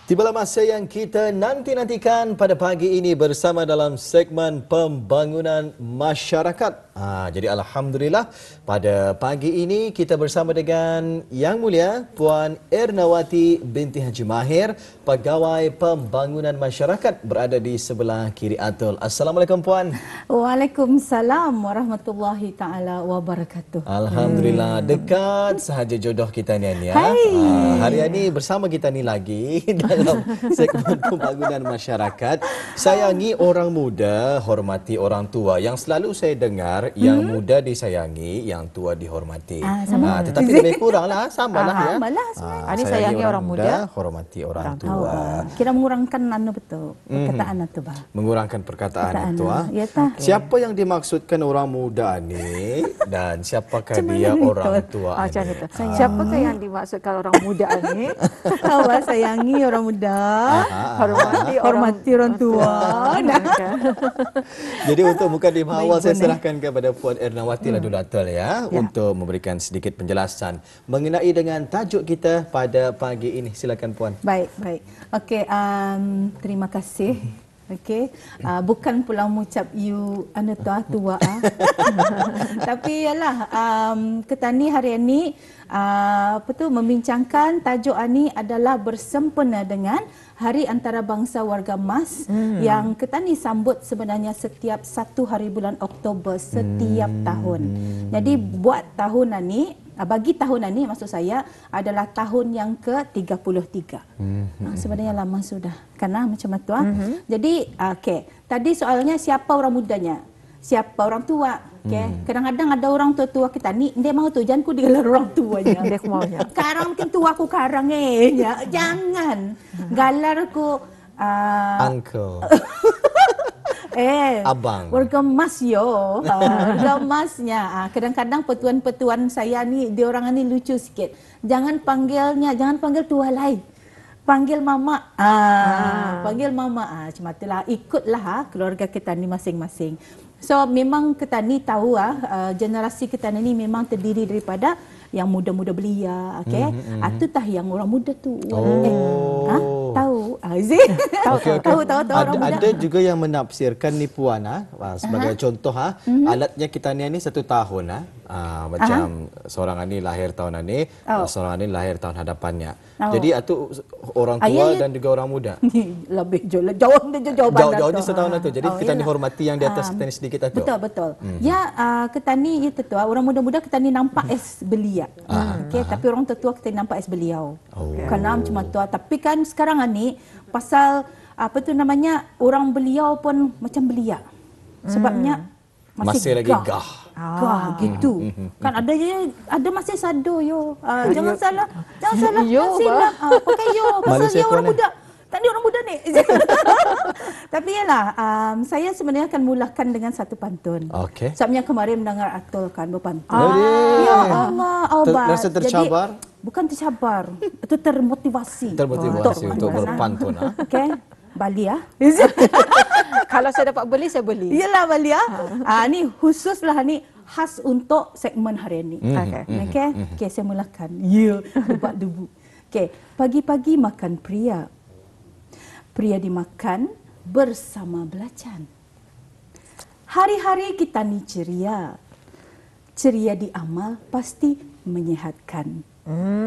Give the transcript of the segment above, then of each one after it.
Tibalah masa yang kita nanti-nantikan pada pagi ini bersama dalam segmen pembangunan masyarakat. Jadi Alhamdulillah pada pagi ini kita bersama dengan Yang Mulia Puan Ernawati binti Haji Mahir, Pegawai Pembangunan Masyarakat berada di sebelah kiri Atul. Assalamualaikum Puan. Waalaikumsalam warahmatullahi taala wabarakatuh. Alhamdulillah dekat sahaja jodoh kita ni ya. Hari ini bersama kita ni lagi dalam segmen pembangunan masyarakat. Sayangi orang muda, hormati orang tua. Yang selalu saya dengar, yang muda disayangi, yang tua dihormati. Tetapi lebih kurang lah, sama lah ya. Ini sayangi orang muda, hormati orang tua. Kita mengurangkan betul perkataan itu bah. Mengurangkan perkataan itu. Ya, siapa yang dimaksudkan orang muda ni dan siapakah dia orang tua? Siapakah yang dimaksudkan orang muda ni? Awak sayangi orang muda, hormati orang tua. Jadi untuk mukadimah awal saya serahkan kepada Puan Ernawati lah dulu Atul ya, untuk memberikan sedikit penjelasan mengenai dengan tajuk kita pada pagi ini. Silakan Puan. Baik. Okey, terima kasih. Okey, bukan pula mengucap you tua. Tapi ialah kita ni hari ini membincangkan tajuk ini adalah bersempena dengan Hari Antarabangsa Warga Emas yang kita ni sambut sebenarnya setiap 1 hari bulan Oktober setiap tahun. Jadi buat tahun ini, bagi tahun ini maksud saya adalah tahun yang ke-33. Sebenarnya lama sudah. Karena macam itu. Jadi tadi soalnya siapa orang mudanya? Siapa orang tua? Kadang-kadang ada orang tua kita ni dia mau tu jangan ku digelar orang tuanya. Dia maunya. Karang mungkin tua aku karang ya. Jangan. Galar ku uncle. Abang. Warga emas yo. Warga emasnya. Kadang-kadang petuan-petuan saya ni dia orang ni lucu sikit. Jangan panggil tua lain. Panggil mama. Panggil mama. Cuma itulah, ikutlah keluarga kita ni masing-masing. So memang kita ni tahu generasi kita ni memang terdiri daripada yang muda-muda belia, itu tah yang orang muda tu. Tahu? Tahu orang muda. Ada juga yang menafsirkan ni Puan sebagai contoh alatnya kita ni 1 tahun macam seorang ni lahir tahun ini, seorang ni lahir tahun hadapannya. Jadi itu orang tua dan juga orang muda. Lebih jauh jawaban. Jauhnya setahun itu. Jadi kita ni hormati yang di atas kita ni sedikit itu. Betul. Ya kita ni itu orang muda-muda kita ni nampak belia. Tapi orang tua kita nampak beliau. Karena macam tu. Tapi kan sekarang ni pasal orang beliau pun macam belia. Sebabnya masih lagi gah gitu. Kan ada masih sado yo. Jangan salah. Silap. Pakai yo pasal dia orang muda. Tadi orang muda ni. Tapi ialah saya sebenarnya akan mulakan dengan satu pantun. Sebabnya kemarin mendengar Atul kan berpantun. Ya Allah, rasa tercabar? Jadi, bukan tercabar. Itu termotivasi. Untuk berpantun. Bali Kalau saya dapat beli, saya beli. Iyalah Bali ni khususlah ni khas untuk segmen hari ini. Okey, saya mulakan. Debu. Pagi-pagi makan pria. Pria dimakan bersama belacan. Hari-hari kita ni ceria. Ceria di amal pasti menyehatkan.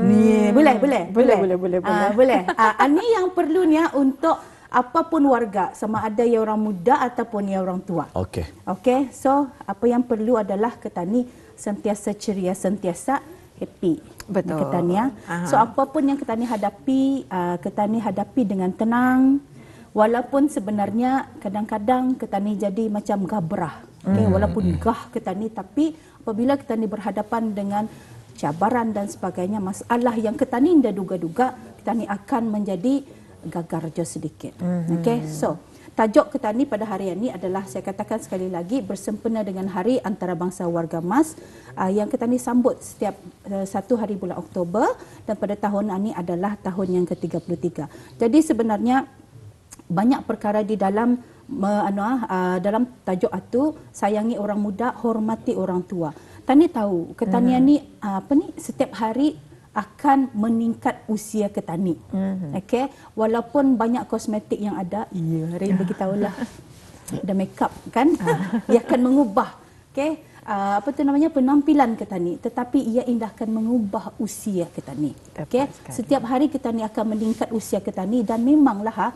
Ni boleh. Boleh. Ini yang perlu ni untuk apapun warga, sama ada yang orang muda ataupun yang orang tua. Okey. So apa yang perlu adalah kita ni sentiasa ceria, sentiasa happy. Betul. Kita ni So apapun yang kita ni hadapi dengan tenang. Walaupun sebenarnya kadang-kadang kita ni jadi macam gabrah. Walaupun gah kita ni, tapi apabila kita ni berhadapan dengan cabaran dan sebagainya, masalah yang kita ni tidak duga-duga, kita ni akan menjadi gagar je sedikit. So tajuk kita ni pada hari ini adalah, saya katakan sekali lagi, bersempena dengan Hari Antarabangsa Warga Emas yang kita ni sambut setiap 1 hari bulan Oktober, dan pada tahun ini adalah tahun yang ke-33. Jadi sebenarnya banyak perkara di dalam dalam tajuk itu, sayangi orang muda, hormati orang tua. Tani tahu, ketanian ni setiap hari akan meningkat usia ketani. Okey, walaupun banyak kosmetik yang ada, Rin beritahulah. Ada makeup kan, ia akan mengubah penampilan ketani, tetapi ia akan mengubah usia ketani. Okey, setiap hari ketani akan meningkat usia ketani, dan memanglah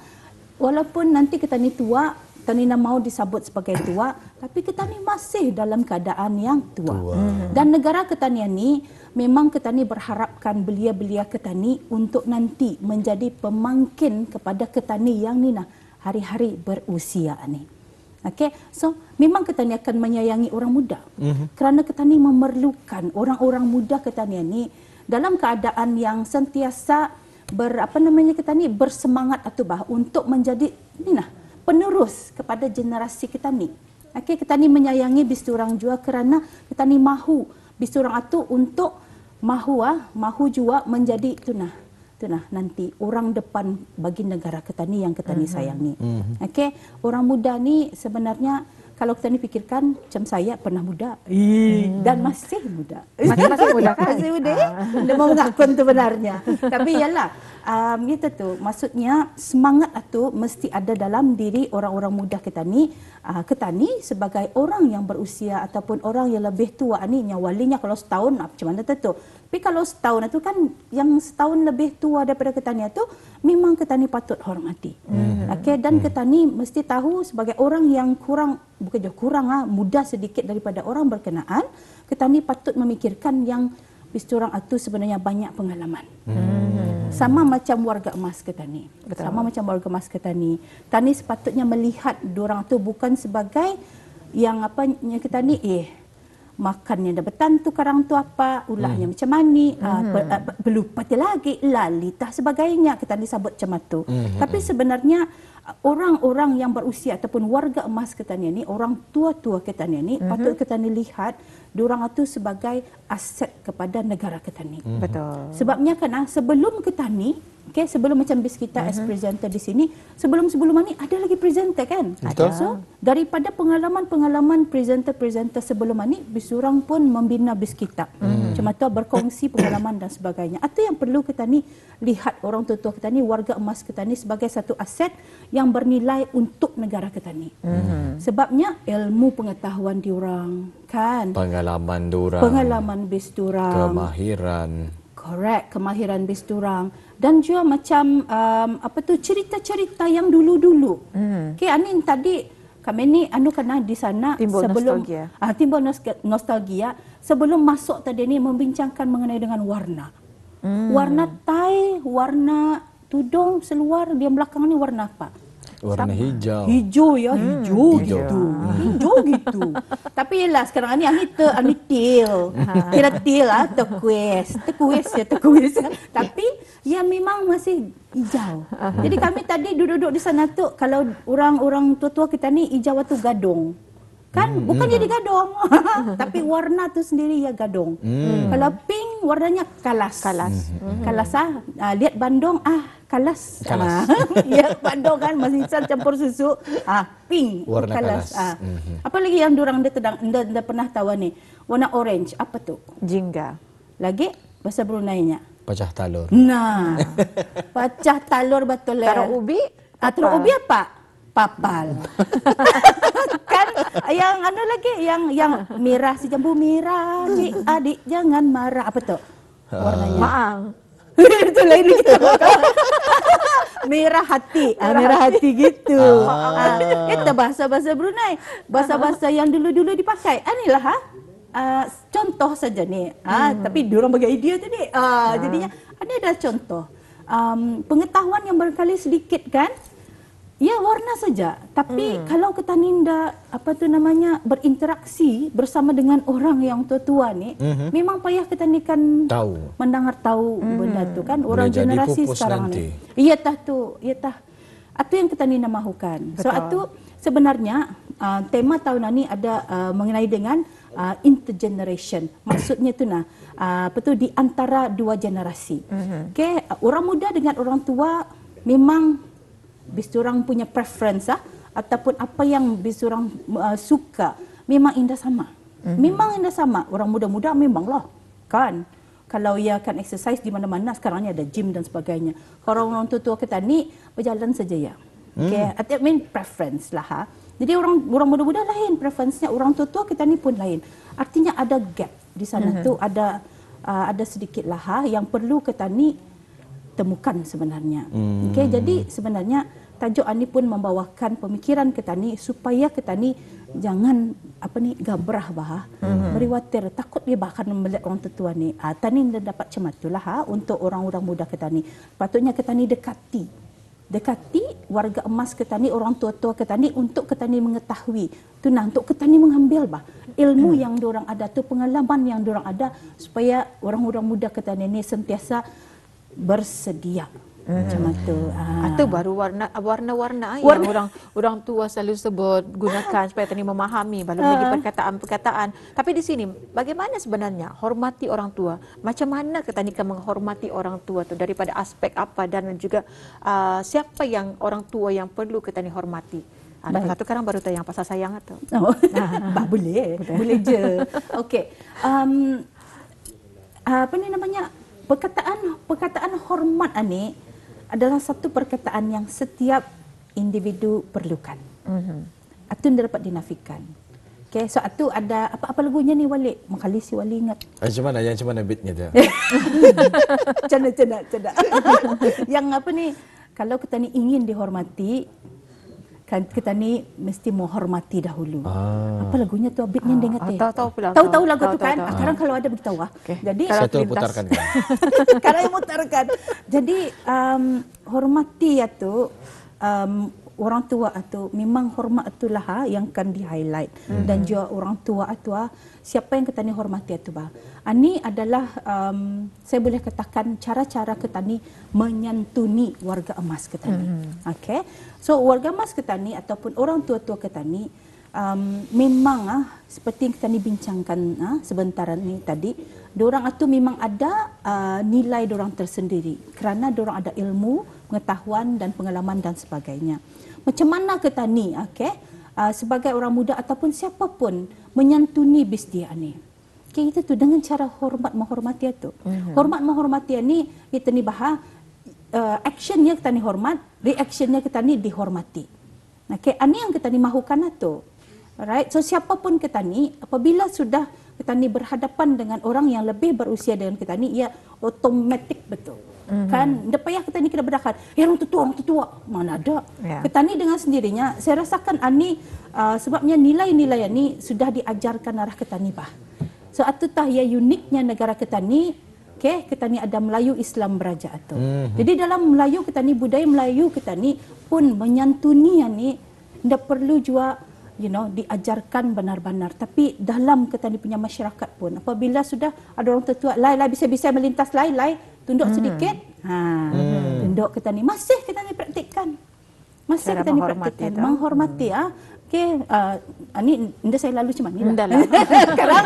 walaupun nanti ketani tua, ketani mau disebut sebagai tua, tapi ketani masih dalam keadaan yang tua. Dan negara ketanian ni memang ketani berharapkan belia-belia ketani untuk nanti menjadi pemangkin kepada ketani yang hari-hari berusia ni. Okey, so memang ketani akan menyayangi orang muda. Kerana ketani memerlukan orang-orang muda ketanian ni dalam keadaan yang sentiasa ketani bersemangat untuk menjadi penerus kepada generasi ketani. Okey, ketani menyayangi bisturang jua kerana ketani mahu bisturang itu untuk mahu juga menjadi nanti orang depan bagi negara ketani yang ketani sayang ni. Okey, orang muda ni sebenarnya kalau ketani fikirkan macam saya pernah muda dan masih muda. Masih muda kan? Masih muda. Dia mau mengaku itu benarnya. Tapi yalah, itu tu maksudnya semangat itu mesti ada dalam diri orang-orang muda ketani. Ketani sebagai orang yang berusia ataupun orang yang lebih tua ni, nyawalinya kalau setahun macam mana tu. Tapi kalau setahun itu kan yang setahun lebih tua daripada ketani itu memang ketani patut hormati. Okey, dan ketani mesti tahu sebagai orang yang muda sedikit daripada orang berkenaan, ketani patut memikirkan yang bisturang itu sebenarnya banyak pengalaman. Sama macam warga emas ketani. Sama macam warga emas ketani. Tani sepatutnya melihat diorang tu bukan sebagai yang ketani makannya dah bertantu karang tu apa, ulahnya macam mani, berlupa lagi, lalita sebagainya, kita disebut macam tu. Tapi sebenarnya orang-orang yang berusia ataupun warga emas ketanian ni, orang tua-tua ketanian ni, patut ketani lihat diorang itu sebagai aset kepada negara ketani. Betul. Sebabnya kan sebelum ketani, sebelum macam bis kita as presenter di sini, sebelum ni ada lagi presenter kan? Betul. So, daripada pengalaman presenter sebelum ni, bisurang pun membina bis kita. Cuma tu berkongsi pengalaman dan sebagainya. Itu yang perlu ketani lihat orang tua-tua ketani, warga emas ketani sebagai satu aset yang bernilai untuk negara ketani. Sebabnya ilmu pengetahuan diorang kan, pengalaman diorang, pengalaman bis diorang, kemahiran bis diorang, dan juga macam cerita-cerita yang dulu-dulu. Anin tadi kami ni kena di sana timbul sebelum nostalgia. Timbul nostalgia sebelum masuk tadi ni membincangkan mengenai dengan warna. Warna tai, warna tudung seluar dia belakang ni warna apa? Warna hijau. Hijau gitu. Hijau gitu. Tapi yelah sekarang ni til. Kira til terkuis. Tapi ya memang masih hijau. Jadi kami tadi duduk di sana tu, kalau orang-orang tua-tua kita ni hijau tu gadong. Kan bukan jadi gadong. Tapi warna tu sendiri ya gadong. Kalau pink warnanya kalas. Kalas lihat Bandung kalas. Ya Bandung kan masih campur susu. Pink warna kalas. kalas. Apa lagi yang diorang anda pernah tahu ni? Warna orange apa tu? Jingga. Lagi bahasa Brunei-nya. Pecah talur. Nah. Pecah talur betul lah. Taruh ubi. Taruh ubi apa? Papal. Kan yang lagi yang merah, si jambu merah, adik jangan marah, apa tu warnanya? Maang. Itu lain gitu. Merah hati, merah hati gitu. Kita bahasa-bahasa Brunei, bahasa-bahasa yang dulu-dulu dipakai. Inilah contoh saja ni. Tapi diorang bagi idea tadi. Jadinya ada contoh. Pengetahuan yang barangkali sedikit kan? Ya warna saja, tapi kalau kita ninda berinteraksi bersama dengan orang yang tua-tua ni, memang payah kita ni kan mendengar tahu benda tu kan, orang boleh generasi jadi sekarang nanti. ni. Iya tah. Itu yang kita ni mahukan. So itu sebenarnya tema tahun ini ada mengenai dengan intergeneration. Maksudnya tu di antara dua generasi. Orang muda dengan orang tua memang bisurang punya preference ataupun apa yang bisurang suka memang indah sama. Memang indah sama. Orang muda-muda memanglah kan. kalau ia akan exercise di mana-mana, sekarang ni ada gym dan sebagainya. Kalau orang tua kita ni berjalan saja ya. Okay, I mean preference lah. Jadi orang muda-muda lain preferensinya, orang tua kita ni pun lain. Artinya ada gap di sana tu, ada sedikit lah yang perlu kita ni temukan sebenarnya. Okay, jadi sebenarnya tajuk ini pun membawakan pemikiran kita ni supaya kita ni jangan gabrah bah. Beriwatir takut dia bahkan melihat orang tetua ni. Tani dapat macam itulah untuk orang-orang muda kita ni. Patutnya kita ni dekati warga emas kita ni, orang tua-tua kita ni untuk kita ni mengetahui untuk kita ni mengambil ilmu yang diorang ada tu, pengalaman yang diorang ada supaya orang-orang muda kita ni sentiasa bersedia. Macam tu. Atau baru warna-warna yang orang tua selalu sebut gunakan supaya tadi memahami belum lagi perkataan-perkataan. Tapi di sini bagaimana sebenarnya hormati orang tua? Macam mana kita ni menghormati orang tua tu daripada aspek apa, dan juga siapa yang orang tua yang perlu kita ni hormati? Satu sekarang baru tahu yang pasal sayang tu. Boleh je. Okey. Apa ni namanya? Perkataan hormat ni adalah satu perkataan yang setiap individu perlukan. Itu tidak dapat dinafikan. Okay, so itu ada apa lagunya ni Walik? Makali si Wali ingat. Macam mana beatnya tu? Canda. Yang apa ni? Kalau kita ni ingin dihormati, kan kita ni mesti menghormati dahulu. Apa lagunya tu? Beatnya dia ingat. Tahu lagu tu kan? Sekarang kalau ada beritahu Jadi saya tu putarkan kan. Sekarang yang mutarkan. Jadi hormati tu orang tua tu memang hormat itulah yang akan di-highlight. Dan juga orang tua tu siapa yang kita ni hormati tu ini adalah saya boleh katakan cara-cara kita ni menyantuni warga emas kita ni. Okay. So warga emas kita ni ataupun orang tua-tua kita ni memang seperti yang kita ni bincangkan sebentar ni tadi, diorang itu memang ada nilai diorang tersendiri kerana diorang ada ilmu, pengetahuan dan pengalaman dan sebagainya. Macam mana kita ni sebagai orang muda ataupun siapapun menyantuni bis dia ni. Okay, itu tu dengan cara menghormati itu. Hormat menghormati ni kita ni actionnya kita ni hormat, reactionnya kita ni dihormati. Okay, ini yang kita ni mahukan itu. Alright, so siapapun kita ni apabila sudah kita ni berhadapan dengan orang yang lebih berusia dengan kita ni, ia otomatik betul. Kan, tak payah kita ni kena berdakar. Orang tetua. Mana ada. Kita ni dengan sendirinya, saya rasakan ini sebabnya nilai-nilai ni sudah diajarkan arah kita ni So, itu ya uniknya negara kita ni. Okay, kita ni ada Melayu Islam Beraja tu. Jadi dalam Melayu kita ni, budaya Melayu kita ni pun menyantuni yang ni tidak perlu juga diajarkan benar-benar, tapi dalam kita ni punya masyarakat pun apabila sudah ada orang tetua lai bisa melintas lai tunduk sedikit tunduk kita ni masih kita ni praktikkan menghormati okey ni indah saya lalu macam ni lah. Sekarang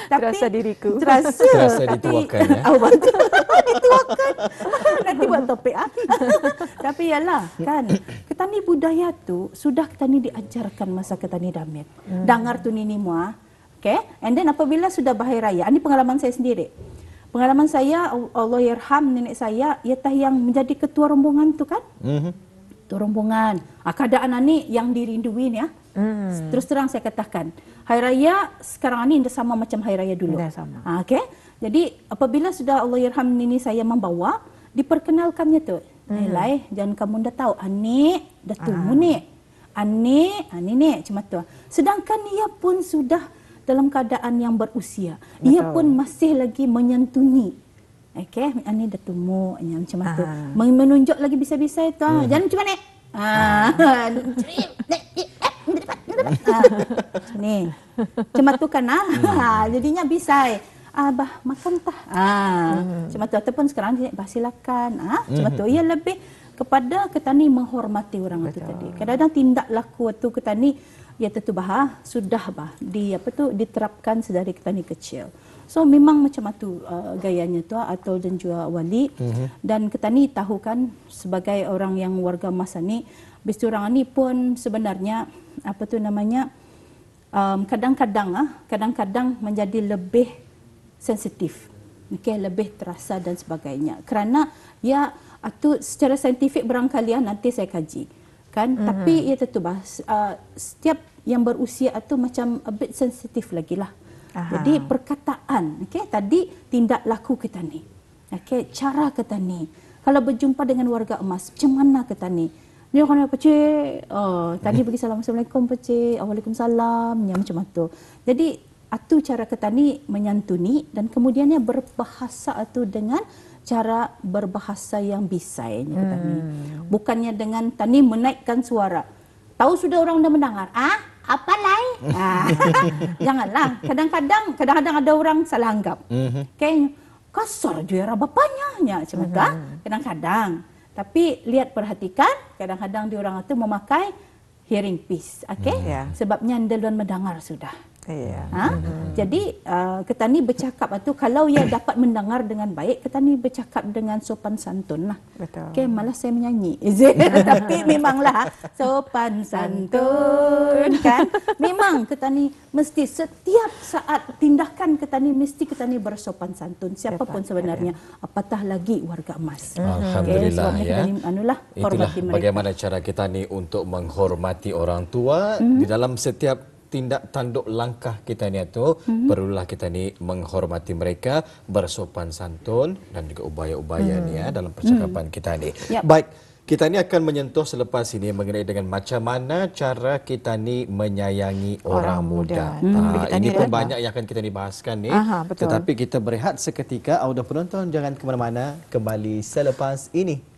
terasa diriku terasa dituakan dituakan nanti buat topik tapi yalah kan kita ni budaya tu sudah kita ni diajarkan masa kita ni damit dengar tu ni mua okay, and then apabila sudah bahari raya, ini pengalaman saya sendiri. Pengalaman saya, Allah yarham nenek saya, ia yang menjadi ketua rombongan tu kan. Ketua rombongan. Keadaan ni yang dirinduin ya. Terus terang saya katakan, hari raya sekarang ni tidak sama macam hari raya dulu. Okay? Jadi apabila sudah Allah yarham nenek saya membawa, diperkenalkannya tu. Lai, jangan kamu dah tahu, anik dah tumbuh ni. Anik ni macam tu. Sedangkan ia pun sudah dalam keadaan yang berusia. Ia pun masih lagi menyantuni. Okey, ini dah tumbuh macam tu. Menunjuk lagi bisa-bisa itu. Jangan cuma ni. Ni. Macam tu kan jadinya bisa. Abah makan tah. Macam tu ataupun sekarang silakan. Macam tu. Ia lebih kepada kita ni menghormati orang itu tadi. Kadang-kadang tindak laku itu kita ni ya tentu sudah diterapkan sedari kita ni kecil. So memang macam tu gayanya tu atau dan juga Wali. Dan kita ni tahu kan sebagai orang yang warga masa ni, bis orang ni pun sebenarnya kadang-kadang menjadi lebih sensitif. Okey, lebih terasa dan sebagainya. Kerana ya itu secara saintifik barangkali nanti saya kaji. Kan? Tapi ya tentu setiap yang berusia itu macam a bit sensitif lagi lah. Jadi perkataan, okey, tadi tindak laku kita ni. Okey, cara kita ni. Kalau berjumpa dengan warga emas, macam mana kita ni? Ni orang apa cik? Tadi bagi salam, Assalamualaikum Pak Cik. Waalaikumsalam. Ya, macam tu. Jadi, itu cara kita ni menyantuni dan kemudiannya berbahasa itu dengan cara berbahasa yang bisai. Kita ni. Bukannya dengan tani menaikkan suara. Tahu sudah orang dah mendengar. Apa lain? Janganlah. Kadang-kadang ada orang salah anggap. Kayaknya kasar je era bapaknya. Macam tu. Kadang-kadang. Tapi lihat perhatikan, kadang-kadang diorang itu memakai hearing piece, okey? Sebabnya anda duluan mendengar sudah. Jadi kita ni bercakap itu kalau ia dapat mendengar dengan baik, kita ni bercakap dengan sopan santun lah. Betul. Okey, malah saya menyanyi. Tapi memanglah sopan santun kan. Memang kita ni mesti setiap saat tindakan kita ni mesti kita ni bersopan santun siapapun sebenarnya, apatah lagi warga emas. Alhamdulillah ya. Itulah bagaimana cara kita ni untuk menghormati orang tua di dalam setiap tindak tanduk langkah kita ni tu perlulah kita ni menghormati mereka, bersopan santun dan juga ubaya-ubaya ni ya dalam percakapan kita ni. Baik, kita ni akan menyentuh selepas ini mengenai dengan macam mana cara kita ni menyayangi orang muda. Ini pun banyak yang akan kita ni bahaskan ni. Tetapi kita berehat seketika. Audio penonton jangan ke mana-mana, kembali selepas ini.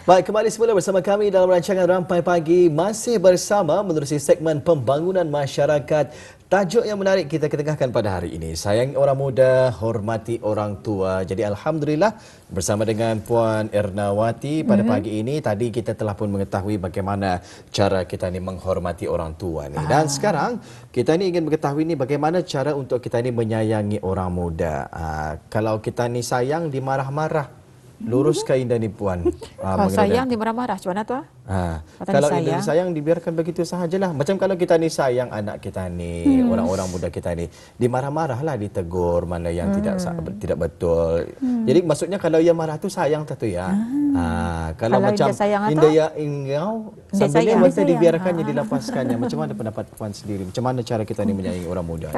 Baik, kembali semula bersama kami dalam rancangan Rampai Pagi. Masih bersama menerusi segmen pembangunan masyarakat. Tajuk yang menarik kita ketengahkan pada hari ini, sayangi orang muda, hormati orang tua. Jadi Alhamdulillah bersama dengan Puan Ernawati pada pagi ini. Tadi kita telah pun mengetahui bagaimana cara kita ni menghormati orang tua ni. Dan sekarang kita ni ingin mengetahui ni bagaimana cara untuk kita ni menyayangi orang muda. Kalau kita ni sayang dimarah-marah, luruskan Indah ni Puan. Kalau sayang dia marah-marah macam mana tu? Kalau Indah ni sayang dibiarkan begitu sahajalah. Macam kalau kita ni sayang anak kita ni, orang-orang muda kita ni, dimarah-marahlah, ditegur mana yang tidak betul. Jadi maksudnya kalau ia marah tu sayang tu ya. Kalau macam Indah ya engau sambil dia dibiarkannya, dilepaskannya. Macam mana pendapat Puan sendiri? Macam mana cara kita ni menyayangi orang muda?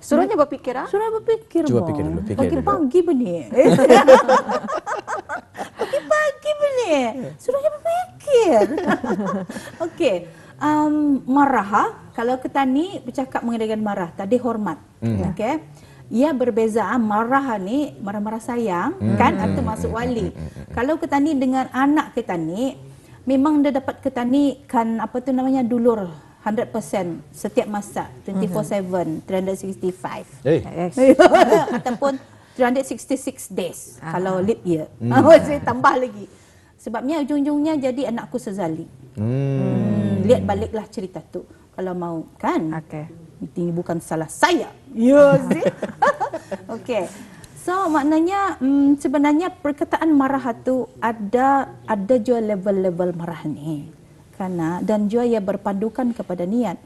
Suruhnya berfikir Suruh berfikir. Cuba fikir dulu, Pagi-pagi benih. Pagi-pagi benih. Suruhnya berfikir. Okey. Marah, kalau kita ni bercakap mengenai marah, tadi hormat. Okey. Ia berbeza. Marah ni, marah-marah sayang, kan? Itu masuk wali. Kalau kita ni dengan anak kita ni, memang dia dapat kita ni kan apa tu namanya dulur 100% setiap masa, 24/7, 365. Ataupun 366 days kalau leap year. Saya tambah lagi. Sebabnya ujung-ujungnya jadi anakku sezali. Lihat baliklah cerita tu kalau mau, kan? Ini bukan salah saya. Ya, see? Okey. So maknanya sebenarnya perkataan marah tu ada juga level-level marah ni. Karena dan juga ia berpandukan kepada niat.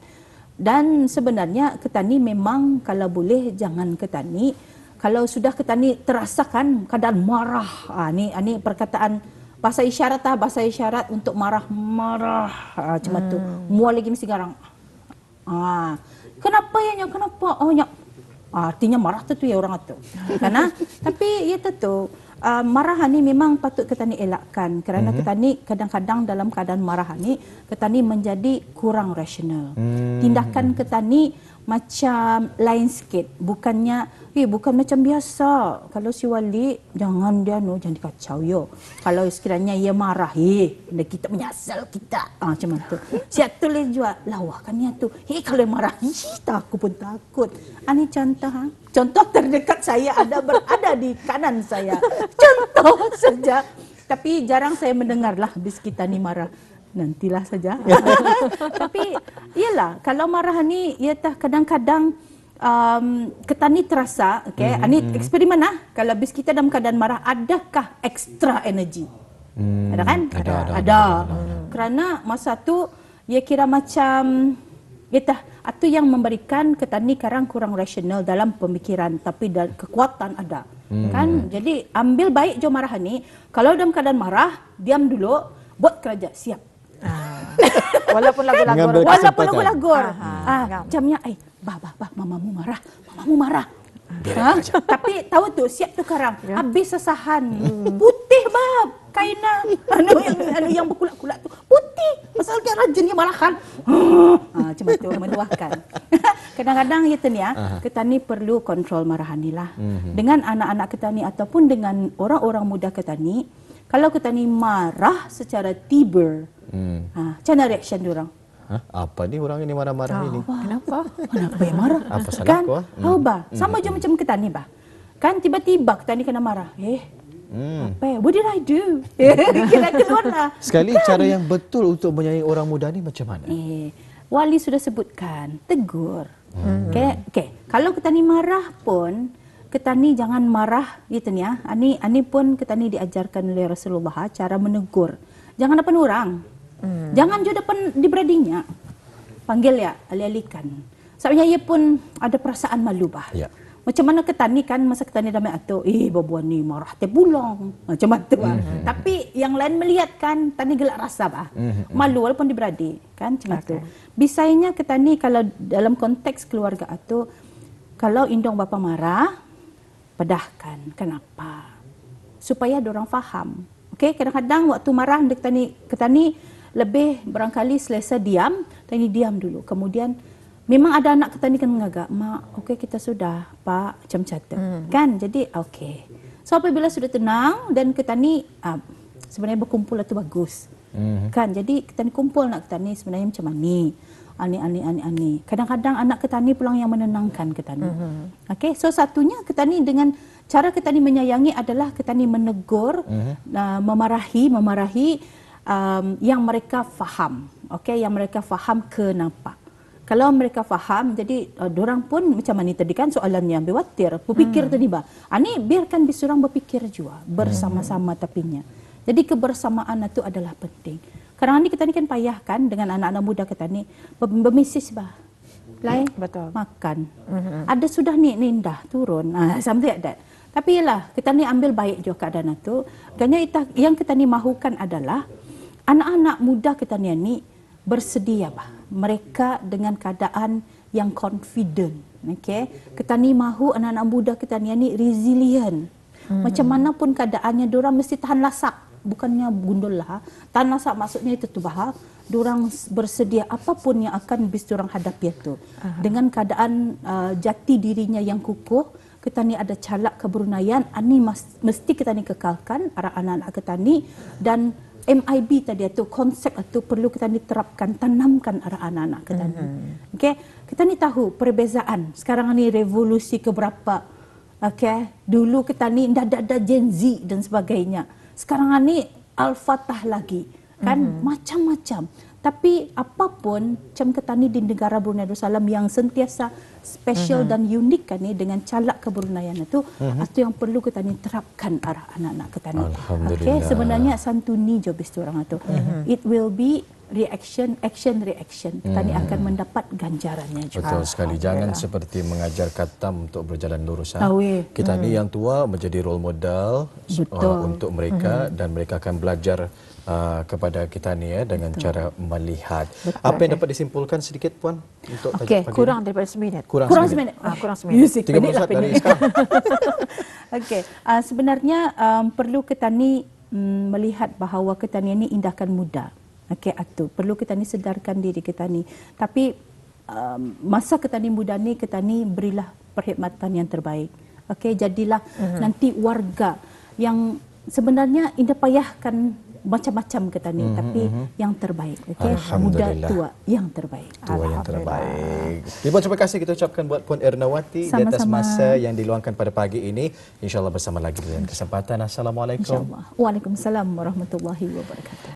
Dan sebenarnya kita ni memang kalau boleh jangan kita ni, kalau sudah kita ni terasakan keadaan marah, ni perkataan bahasa isyarat untuk marah macam tu. Mua lagi mesti garang. kenapa ya, kenapa? Oh ya, artinya marah tu ya orang itu. Karena tapi ya tu marah ni memang patut kita ni elakkan kerana kita ni kadang-kadang dalam keadaan marah ni kita ni menjadi kurang rasional. Tindakan kita ni macam lain sikit, bukan macam biasa. Kalau si wali jangan dia jangan dikacau yo. Kalau sekiranya ia marah, kita menyasal kita. Macam tu. Siap tu le juga lawakannya tu. Kalau marah, aku pun takut. Ini contoh Contoh terdekat saya berada di kanan saya. Contoh saja. Tapi jarang saya mendengarlah habis kita ni marah. Nantilah saja. Tapi iyalah kalau marah ni ia kadang-kadang kita ni terasa, ini eksperimen kalau habis kita dalam keadaan marah, adakah extra energy? Ada kan? Ada. Kerana masa tu ia kira macam itu yang memberikan kita ni sekarang kurang rasional dalam pemikiran, tapi kekuatan ada. Kan? Jadi ambil baik jo marah ni. Kalau dalam keadaan marah, diam dulu, buat kerja, siap. Walaupun lagu-lagu. Jamnya, mamamu marah. Tapi tahu tu, siap tu sekarang. Habis sesahan. Putih bab. Kaina yang berkulak-kulak tu putih. Pasal dia rajin dia marahkan. Macam tu menuahkan. Kadang-kadang kita ni perlu kontrol marahan ni lah. Dengan anak-anak kita ni ataupun dengan orang-orang muda kita ni, kalau kita ni marah secara tiba, macam mana reaction diorang? Apa ni orang ini marah-marah ini? Kenapa? Kenapa yang marah? Apa salah aku? Sama je macam kita ni kan tiba-tiba kita ni kena marah. Apa ya? What did I do? Kira keluar lah. Sekali cara yang betul untuk menyayangi orang muda ni macam mana? Wali sudah sebutkan, tegur. Kalau kita ni marah pun, kita ni jangan marah gitu ni ya. Ani pun kita ni diajarkan oleh Rasulullah cara menegur. Jangan depan orang. Jangan juga depan di beradinya. Panggil ya, alih-alihkan. Soalnya ia pun ada perasaan malu Ya. Macam mana kita ni kan masa kita ni damai atau babuan ni marah teh pulang. Macam tu Tapi yang lain melihat kan tani gelak rasa malu walaupun di beradi kan macam tu. Bisanya kita ni kalau dalam konteks keluarga itu, kalau indong bapa marah, pedahkan. Kenapa? Supaya dorang faham. Kadang-kadang waktu marah kita ni lebih barangkali selesa diam, tadi diam dulu. Kemudian memang ada anak kita ni kan mengagak, mak, kita sudah, pak, macam tu. Kan? Jadi so apabila sudah tenang dan kita ni sebenarnya berkumpul itu bagus. Kan? Jadi kita ni kumpul anak kita ni sebenarnya macam ni. Ani. Kadang-kadang anak kita ni pulang yang menenangkan kita ni. So satunya kita ni dengan cara kita ni menyayangi adalah kita ni menegur, memarahi yang mereka faham. Yang mereka faham kenapa. Kalau mereka faham, jadi dorang pun macam ni tadi kan soalannya berwatir, berfikir tadi ani biarkan disurang berfikir juga bersama-sama tapinya. Jadi kebersamaan itu adalah penting. Karena ni kita ni kan payah kan dengan anak-anak muda kita ni bermisis lain betul makan. Ada sudah ni indah turun. Something like that. Tapi ialah kita ni ambil baik juga keadaan itu. Kerana yang kita ni mahukan adalah anak-anak muda kita ni bersedia mereka dengan keadaan yang confident. Kita ni mahu anak-anak muda kita ni resilient. Macam mana pun keadaannya diorang mesti tahan lasak. Bukannya gundul lah. Tahan lasak maksudnya itu tu diorang bersedia apapun yang akan bis diorang hadapi itu. Dengan keadaan jati dirinya yang kukuh, kita ni ada calak keberunayaan, ini mesti kita ni kekalkan anak-anak kita ni. Dan MIB tadi itu konsep itu perlu kita ni terapkan, tanamkan arah anak-anak kita ni. Kita ni tahu perbezaan. Sekarang ni revolusi keberapa? Dulu kita ni dah ada Gen Z dan sebagainya. Sekarang ni Al-Fatah lagi. Kan macam-macam. Tapi apapun macam kita ni di negara Brunei Darussalam yang sentiasa special dan unik kan ni dengan calak kebruneian itu yang perlu kita ni terapkan arah anak-anak kita ni. Sebenarnya santuni je bis orang itu. It will be action reaction. Kita ni akan mendapat ganjarannya juga. Betul sekali. Jangan seperti mengajar katam untuk berjalan lurus. Kita ni yang tua menjadi role model untuk mereka dan mereka akan belajar kepada kita ni dengan cara melihat. Apa yang dapat disimpulkan sedikit Puan untuk Okey, tajuk pagi kurang ini? daripada seminit. Kurang Kurang seminit. seminit. Kurang seminit. Music 30 pendek lah, saat dari pendek. sekarang. Okey, sebenarnya perlu kita ni melihat bahawa kita ni indahkan muda. Okey, itu perlu kita ni sedarkan diri kita ni. Tapi masa kita ni muda ni, kita ni berilah perkhidmatan yang terbaik. Okey, jadilah nanti warga yang sebenarnya indah payahkan macam-macam kita ni, tapi yang terbaik. Okey, muda Alhamdulillah. tua yang terbaik. Tua yang terbaik. Ribuan terima kasih kita ucapkan buat Puan Ernawati di atas Sama-sama. masa yang diluangkan pada pagi ini. InsyaAllah bersama lagi dalam kesempatan. Assalamualaikum. InsyaAllah. Waalaikumsalam warahmatullahi wabarakatuh.